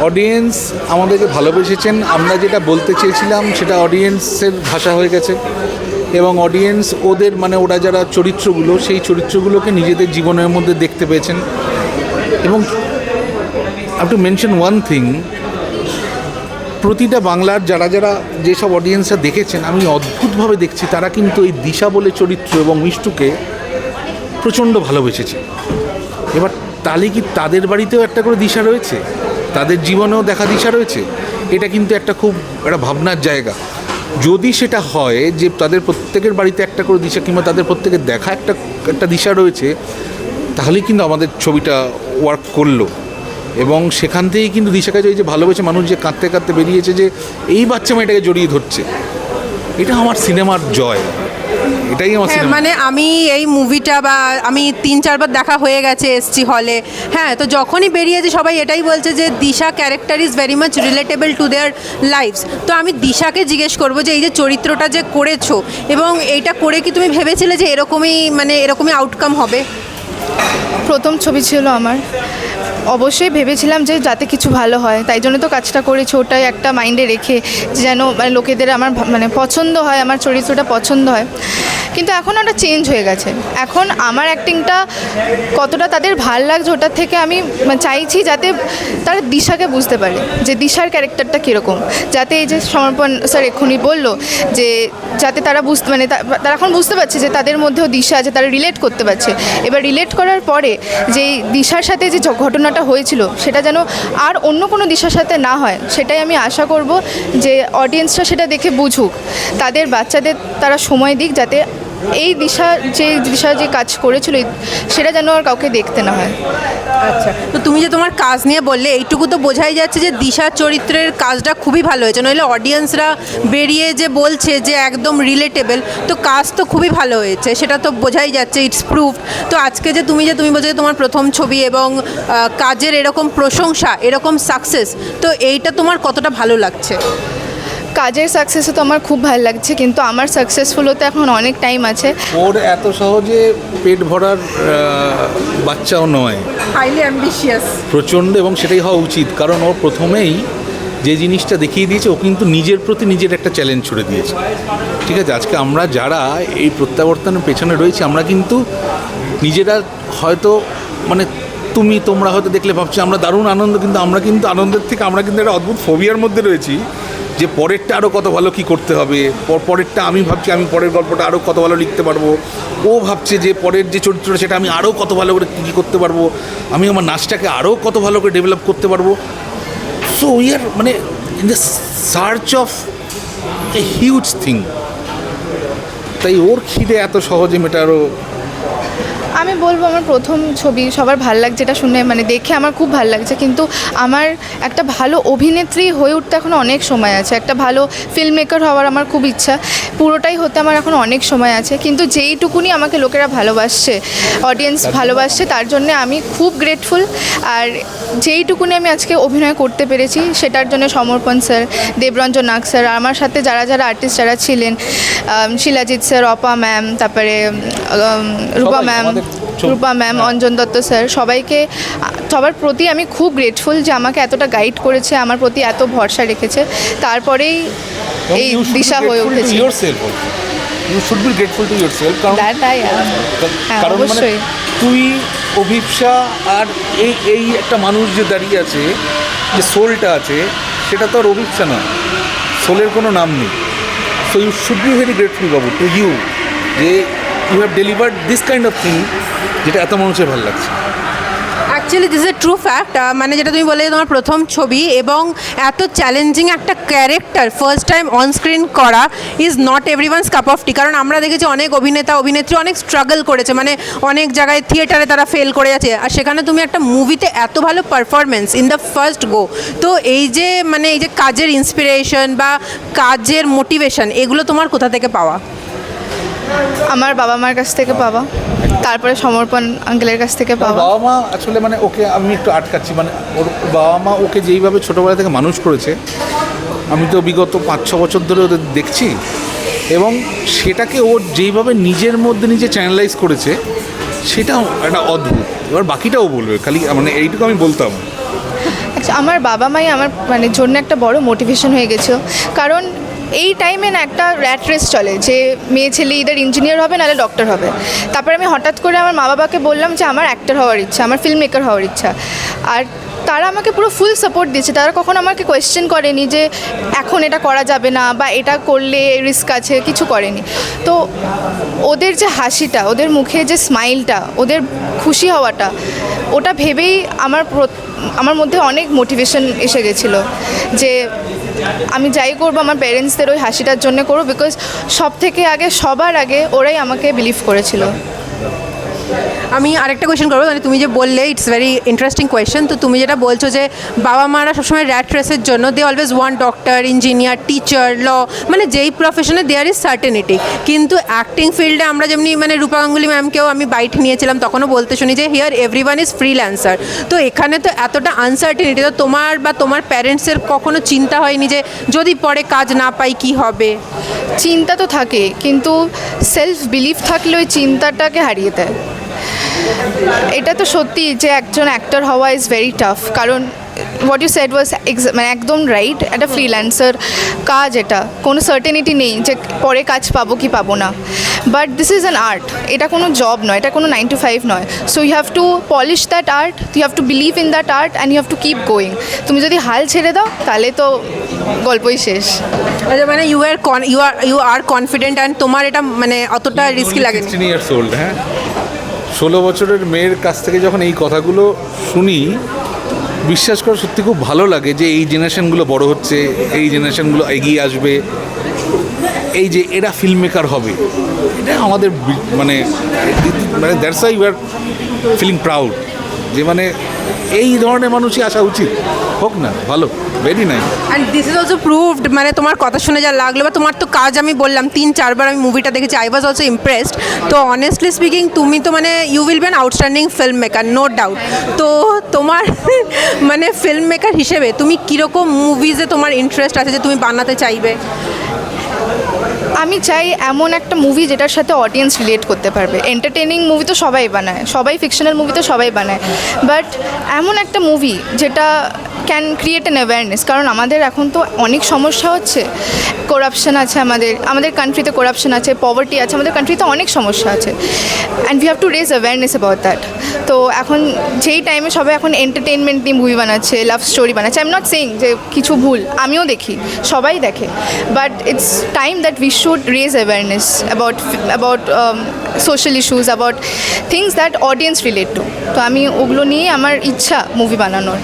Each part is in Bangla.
অডিয়েন্স আমাদেরকে ভালোবেসেছেন। আমরা যেটা বলতে চেয়েছিলাম সেটা অডিয়েন্সের ভাষা হয়ে গেছে, এবং অডিয়েন্স ওদের মানে ওরা যারা চরিত্রগুলো সেই চরিত্রগুলোকে নিজেদের জীবনের মধ্যে দেখতে পেয়েছেন। এবং I two mention one thing, প্রতিটা বাংলার যারা যারা যেসব অডিয়েন্সরা দেখেছেন আমি অদ্ভুতভাবে দেখছি তারা কিন্তু এই দিশা বলে চরিত্র এবং মিষ্টুকে প্রচণ্ড ভালোবেসেছে। এবার তাহলে কি তাদের বাড়িতেও একটা করে দিশা রয়েছে, তাদের জীবনেও দেখা দিশা রয়েছে? এটা কিন্তু একটা খুব একটা ভাবনার জায়গা। যদি সেটা হয় যে তাদের প্রত্যেকের বাড়িতে একটা করে দিশা কিংবা তাদের প্রত্যেকের দেখা একটা দিশা রয়েছে, তাহলেই কিন্তু আমাদের ছবিটা ওয়ার্ক করলো। এবং সেখান থেকেই কিন্তু দিশাকে যে ভালোবেসে মানুষ যে কাঁদতে কাঁদতে বেরিয়েছে যে এই বাচ্চা মেয়েটাকে জড়িয়ে ধরছে, এটা আমার সিনেমার জয়, এটাই আমার সিনেমা। মানে আমি এই মুভিটা বা আমি 3-4 বার দেখা হয়ে গেছে, এসছি হলে। হ্যাঁ, তো যখনই বেরিয়েছে সবাই এটাই বলছে যে Disha character is very much relatable to their lifes. তো আমি দিশাকে জিজ্ঞেস করবো যে এই যে চরিত্রটা যে করেছো এবং এইটা করে কি তুমি ভেবেছিলে যে এরকমই আউটকাম হবে? প্রথম ছবি ছিল আমার, অবশ্যই ভেবেছিলাম যে যাতে কিছু ভালো হয়, তাই জন্য তো কাজটা করেছি। ওটাই একটা মাইন্ডে রেখে যেন লোকেদের আমার পছন্দ হয়, আমার চরিত্রটা পছন্দ হয়। কিন্তু এখন ওটা চেঞ্জ হয়ে গেছে। এখন আমার অ্যাক্টিংটা কতটা তাদের ভাল লাগছে ওটার থেকে আমি চাইছি যাতে তারা দিশাকে বুঝতে পারে যে দিশার ক্যারেক্টারটা কীরকম, যাতে এই যে সমর্পণ স্যার এক্ষুনি বললো যে যাতে তারা তারা এখন বুঝতে পারছে যে তাদের মধ্যেও দিশা আছে, তারা রিলেট করতে পারছে। এবার রিলেট করার পরে যে দিশার সাথে যে ঘটনাটা হয়েছিল সেটা যেন আর অন্য কোনো দিশার সাথে না হয়, সেটাই আমি আশা করব যে অডিয়েন্সরা সেটা দেখে বুঝুক, তাদের বাচ্চাদের তারা সময় দিক যাতে এই দিশা যে কাজ করেছিল সেটা যেন আর কাউকে দেখতে না হয়। আচ্ছা, তো তুমি যে তোমার কাজ নিয়ে বললে, এইটুকু তো বোঝাই যাচ্ছে যে দিশার চরিত্রের কাজটা খুবই ভালো হয়েছে, নইলে অডিয়েন্সরা বেরিয়ে যে বলছে যে একদম রিলেটেবল, তো কাজ তো খুবই ভালো হয়েছে, সেটা তো বোঝাই যাচ্ছে, ইটস প্রুভড। তো আজকে যে তুমি বলছো যে তোমার প্রথম ছবি এবং কাজের এরকম প্রশংসা, এরকম সাকসেস, তো এইটা তোমার কতটা ভালো লাগছে? কাজের সাকসেসে তো আমার খুব ভালো লাগছে, কিন্তু আমার সাকসেসফুল হতে এখন অনেক টাইম আছে। ওর এত সহজে পেট ভরার বাচ্চাও নয়, হাইলি অ্যাম্বিশিয়াস প্রচণ্ড, এবং সেটাই হওয়া উচিত। কারণ ও প্রথমেই যে জিনিসটা দেখিয়ে দিয়েছে, ও কিন্তু নিজের প্রতি নিজের একটা চ্যালেঞ্জ ছুড়ে দিয়েছে। ঠিক আছে, আজকে আমরা যারা এই প্রত্যাবর্তনের পেছনে রয়েছি আমরা কিন্তু নিজেরা হয়তো মানে তোমরা হয়তো দেখলে ভাবছি আমরা দারুণ আনন্দ, কিন্তু আমরা কিন্তু আনন্দের থেকে আমরা কিন্তু একটা অদ্ভুত ফোবিয়ার মধ্যে রয়েছি যে পরেরটা আরও কত ভালো কী করতে হবে। পরেরটা আমি ভাবছি আমি পরের গল্পটা আরও কত ভালো লিখতে পারবো, ও ভাবছে যে পরের যে চরিত্রটা সেটা আমি আরও কত ভালো করে কী করতে পারবো, আমি আমার নাচটাকে আরও কত ভালো করে ডেভেলপ করতে পারবো। সো উই আর মানে in the search of a huge thing. তাই ওর খিদে এত সহজে মেটারও। আমি বলবো আমার প্রথম ছবি সবার ভাল লাগছে, এটা শুনে দেখে আমার খুব ভাল লাগছে, কিন্তু আমার একটা ভালো অভিনেত্রী হয়ে উঠতে এখন অনেক সময় আছে, একটা ভালো ফিল্ম মেকার হওয়ার আমার খুব ইচ্ছা, পুরোটাই হতে আমার এখন অনেক সময় আছে। কিন্তু যেইটুকুনি আমাকে লোকেরা ভালোবাসছে, অডিয়েন্স ভালোবাসছে, তার জন্য আমি খুব গ্রেটফুল। আর যেইটুকুনি আমি আজকে অভিনয় করতে পেরেছি সেটার জন্য সমর্পণ স্যার, দেবরঞ্জন নাগ স্যার, আমার সাথে যারা যারা আর্টিস্ট যারা ছিলেন, শিলাজিৎ স্যার, অপা ম্যাম, তারপরে রূপা ম্যাম, অঞ্জন দত্ত স্যার, সবার প্রতি আমি খুব গ্রেটফুল যে আমাকে এতটা গাইড করেছে, আমার প্রতি এত ভরসা রেখেছে, তারপরেই এই দিশা হয়ে উঠেছে। You should be grateful to yourself, কারণ মানে তুই অভিপ্সা আর এই একটা মানুষ যে দাঁড়িয়ে আছে, যে সোলটা আছে, সেটা তো আর অভিপ্সা না, সোলের কোনো নাম নেই। So you should be very grateful বাবু টু ইউ যে you have delivered this kind of thing যেটা এত মানুষের ভালো লাগছে। Actually this is a true fact. মানে যেটা তুমি বলে তোমার প্রথম ছবি এবং এত চ্যালেঞ্জিং একটা character first time on screen করা is not everyone's cup of tea. কারণ আমরা দেখেছি অনেক অভিনেতা অভিনেত্রী অনেক স্ট্রাগল করেছে, মানে অনেক জায়গায় থিয়েটারে তারা ফেল করে যাচ্ছে, আর সেখানে তুমি একটা মুভিতে এত ভালো পারফরমেন্স ইন দ্য ফার্স্ট গো। তো এই যে কাজের ইন্সপিরেশন বা কাজের মোটিভেশন, এগুলো তোমার কোথা থেকে পাওয়া? আমার বাবা মার কাছ থেকে পাওয়া, তারপরে সমর্পণ আঙ্কেলের কাছ থেকে পাওয়া। বাবা মা আসলে ওকে আমি একটু আটকাচ্ছি, ওর বাবা মা ওকে যেইভাবে ছোটোবেলা থেকে মানুষ করেছে, আমি তো বিগত 5-6 বছর ধরে ওদের দেখছি, এবং সেটাকে ও যেইভাবে নিজের মধ্যে নিজে চ্যানেলাইজ করেছে সেটাও একটা অদ্ভুত। এবার বাকিটাও বলবে, খালি এইটুকু আমি বলতাম। আচ্ছা, আমার বাবা মাই আমার মানে জন্য একটা বড় মোটিভেশন হয়ে গেছিলো, কারণ এই টাইমে না একটা র্যাট রেস চলে যে মেয়ে ছেলে ইদার ইঞ্জিনিয়ার হবে নাহলে ডক্টর হবে। তারপরে আমি হঠাৎ করে আমার মা বাবাকে বললাম যে আমার অ্যাক্টর হওয়ার ইচ্ছা, আমার ফিল্ম মেকার হওয়ার ইচ্ছা, আর তারা আমাকে পুরো ফুল সাপোর্ট দিয়েছে। তারা কখনো আমাকে কোয়েশ্চেন করেনি যে এখন এটা করা যাবে না বা এটা করলে রিস্ক আছে, কিছু করেনি। তো ওদের যে হাসিটা, ওদের মুখে যে স্মাইলটা, ওদের খুশি হওয়াটা, ওটা ভেবেই আমার মধ্যে অনেক মোটিভেশন এসে গেছিলো যে আমি যাই করবো আমার প্যারেন্টসদের ওই হাসিটার জন্য করবো, বিকজ সবার আগে ওরাই আমাকে বিলিভ করেছিল। আমি আরেকটা কোয়েশ্চেন করবো, মানে তুমি যে বললে ইটস ভেরি ইন্টারেস্টিং কোয়েশ্চেন। তো তুমি যেটা বলছো যে বাবা মারা সবসময় র্যাট রেসের জন্য they always want doctor, engineer, teacher, law, মানে যেই প্রফেশনে দেয়ার ইজ সার্টেনিটি। কিন্তু অ্যাক্টিং ফিল্ডে আমরা যেমনি মানে রূপা গাঙ্গুলি ম্যামকেও আমি বাইট নিয়েছিলাম, তখনও বলতে শুনি যে হিয়ার এভরিওয়ান ইজ ফ্রিল্যান্সার। তো এখানে তো এতটা আনসার্টেনিটি, তো তোমার বা তোমার প্যারেন্টসের কখনো চিন্তা হয়নি যে যদি পরে কাজ না পাই কি হবে? চিন্তা তো থাকে, কিন্তু সেলফ বিলিভ থাকলে ওই চিন্তাটাকে হারিয়ে দেয়। এটা তো সত্যি যে একজন অ্যাক্টর হওয়া ইজ ভেরি টাফ, কারণ হোয়াট ইউ সেড ওয়াজ মানে একদম রাইট। একটা ফ্রিল্যান্সার কাজ, এটা কোনো সার্টেনিটি নেই যে পরে কাজ পাবো কি পাবো না, but this is an art. এটা কোনো জব নয়, এটা কোনো 9 to 5 নয়। So you have to polish that art, you have to believe in that art and you have to keep going. তুমি যদি হাল ছেড়ে দাও তাহলে তো গল্পই শেষ। আচ্ছা, মানে ইউ আর কনফিডেন্ট অ্যান্ড তোমার এটা মানে অতটা রিস্কি লাগে? 16 years old, হ্যাঁ। 16 বছরের মেয়ের কাছ থেকে যখন এই কথাগুলো শুনি, বিশ্বাস করে সত্যি খুব ভালো লাগে যে এই জেনারেশনগুলো বড় হচ্ছে, এই জেনারেশনগুলো এগিয়ে আসবে, এই যে এরা ফিল্ম মেকার হবে, এটা আমাদের মানে that's why you are feeling proud যে মানে এই ধরনের মানুষই আসা উচিত। হোক না, ভালো, very nice. And this is also proved, মানে তোমার কথা শুনে যা লাগলো বা তোমার তো কাজ আমি বললাম 3-4 বার আমি মুভিটা দেখেছি, আই ওয়াজ অলসো ইমপ্রেসড। তো অনেস্টলি স্পিকিং তুমি তো মানে you will be an outstanding film maker, no doubt. তো তোমার মানে ফিল্ম মেকার হিসেবে তুমি কীরকম মুভিজে তোমার ইন্টারেস্ট আছে যে তুমি বানাতে চাইবে? আমি চাই এমন একটা মুভি যেটার সাথে অডিয়েন্স রিলেট করতে পারবে। এন্টারটেনিং মুভি তো সবাই বানায়, সবাই ফিকশনাল মুভি তো সবাই বানায়, বাট এমন একটা মুভি যেটা ক্যান ক্রিয়েট অ্যান অ্যাওয়ারনেস। কারণ আমাদের এখন তো অনেক সমস্যা হচ্ছে, করাপশন আছে, আমাদের কান্ট্রিতে করাপশন আছে, পভার্টি আছে, আমাদের কান্ট্রিতে অনেক সমস্যা আছে, and we have to raise awareness about that. তো এখন যেই টাইমে সবাই এখন এন্টারটেনমেন্ট নিয়ে মুভি বানাচ্ছে, লাভ স্টোরি বানাচ্ছে, আই এম নট সেইং যে কিছু ভুল, আমিও দেখি, সবাই দেখে, but it's time that we should raise awareness about social issues, about things that audience relate to. তো আমি ওগুলো নিয়ে আমার ইচ্ছা মুভি বানানোর।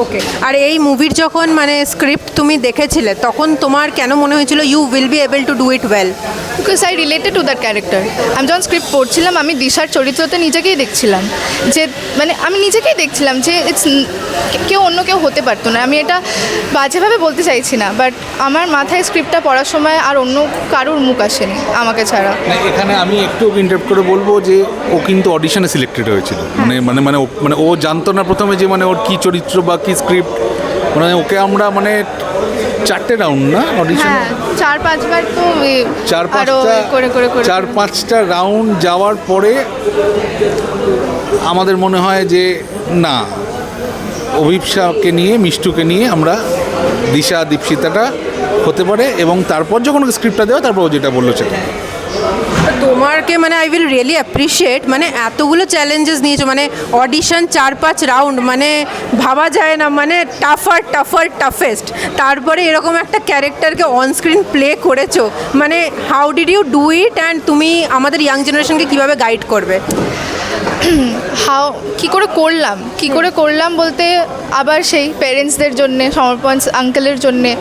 ওকে, আর এই মুভির যখন মানে স্ক্রিপ্ট তুমি দেখেছিলে তখন তোমার কেন মনে হয়েছিল you will be able to do it well? Because I related to that character. আমি যখন স্ক্রিপ্ট পড়ছিলাম আমি দিশার চরিত্রতে নিজেকেই দেখছিলাম, যে মানে আমি নিজেকেই দেখছিলাম যে ইটস অন্য কেউ হতে পারতো না। আমি এটা বাজেভাবে বলতে চাইছি না, বাট আমার মাথায় স্ক্রিপ্টটা পড়ার সময় আর অন্য কারোর মুখ আসেনি আমাকে ছাড়া। এখানে আমি একটু ইন্টারাপ্ট করে বলবো যে ও কিন্তু অডিশনে সিলেক্টেড হয়েছিল, মানে ও জানতো না প্রথমে যে মানে ওর কী চরিত্র বা কী স্ক্রিপ্ট। মানে ওকে আমরা মানে 4টে রাউন্ড না অডিশন, 4-5 বার তো 4-5টা রাউন্ড যাওয়ার পরে আমাদের মনে হয় যে না, অভিপ্সাকে নিয়ে, মিষ্টুকে নিয়ে আমরা দিশা দীপশিতাটা হতে পারে, এবং তারপর যখন স্ক্রিপ্টটা দেওয়া তারপর ও যেটা বললো সেটা। তোমারকে মানে আই উইল রিয়েলি অ্যাপ্রিসিয়েট, মানে এতগুলো চ্যালেঞ্জেস নিয়েছো, মানে অডিশন 4-5 রাউন্ড, মানে ভাবা যায় না, মানে টাফেস্ট। তারপরে এরকম একটা ক্যারেক্টারকে অনস্ক্রিন প্লে করেছো, মানে how did you do it? And তুমি আমাদের ইয়াং জেনারেশনকে কীভাবে গাইড করবে? কী করে করলাম বলতে আবার সেই প্যারেন্টসদের জন্যে, সমর্পণ আঙ্কেলের জন্যে,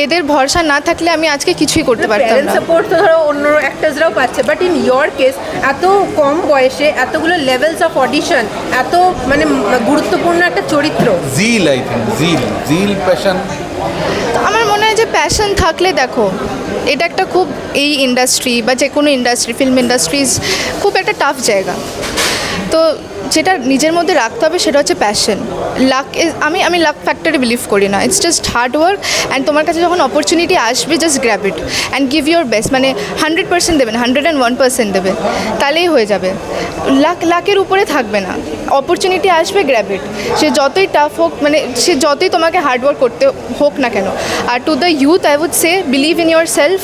এদের ভরসা না থাকলে আমি আজকে কিছুই করতে পারতাম না। সাপোর্ট তো ধরো অন্য অ্যাক্টার্সরাও পাচ্ছে, বাট ইন ইয়োর কেস এত কম বয়সে এতগুলো লেভেলস অফ অডিশন, এত মানে গুরুত্বপূর্ণ একটা চরিত্র। জিল, আই থিঙ্ক জিল প্যাশন। আমার মনে হয় যে প্যাশন থাকলে, দেখো এটা একটা খুব, এই ইন্ডাস্ট্রি বা যে কোনো ইন্ডাস্ট্রি, ফিল্ম ইন্ডাস্ট্রিজ খুব একটা টাফ জায়গা। তো যেটা নিজের মধ্যে রাখতে হবে সেটা হচ্ছে প্যাশন। লাক আমি লাক ফ্যাক্টরে বিলিভ করি না, it's just hard work. And তোমার কাছে যখন অপরচুনিটি আসবে just grab it and give your best, মানে 100% দেবেন, 101% দেবে, তাহলেই হয়ে যাবে। লাকের উপরে থাকবে না, অপরচুনিটি আসবে, গ্র্যাব ইট। সে যতই টাফ হোক, মানে সে যতই তোমাকে হার্ডওয়ার্ক করতে হোক না কেন। আর to the youth I would say believe in yourself.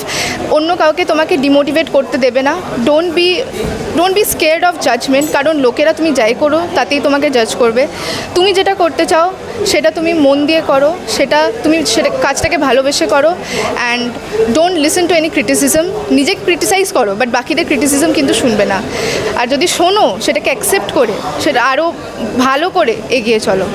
অন্য কাউকে তোমাকে ডিমোটিভেট করতে দেবে না। Don't be scared of judgement, কারণ লোকেরা তুমি যাই করো তাতেই তোমাকে জাজ করবে। তুমি যেটা করতে চাও সেটা তুমি মন দিয়ে করো, সেটা কাজটাকে ভালোবেসে করো। And don't listen to any criticism. নিজেকে ক্রিটিসাইজ করো, বাট বাকিদের ক্রিটিসিজম কিন্তু শুনবে না। আর যদি শোনো সেটাকে অ্যাকসেপ্ট করে সেটা আরও ভালো করে এগিয়ে চলো,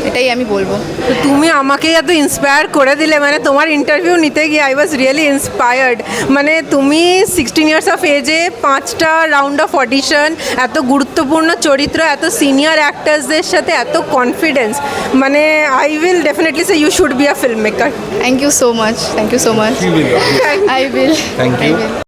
এটাই আমি বলবো। তো তুমি আমাকে এত ইন্সপায়ার করে দিলে, মানে তোমার ইন্টারভিউ নিতে গিয়ে আই ওয়াজ রিয়েলি ইন্সপায়ার্ড। মানে তুমি 16 ইয়ার্স অফ এজে 5টা রাউন্ড অফ অডিশন, এত গুরুত্বপূর্ণ চরিত্র, এত সিনিয়র অ্যাক্টার্সদের সাথে এত কনফিডেন্স, মানে I will definitely say you should be a film maker. Thank you so much, thank you so much. I will. Thank you.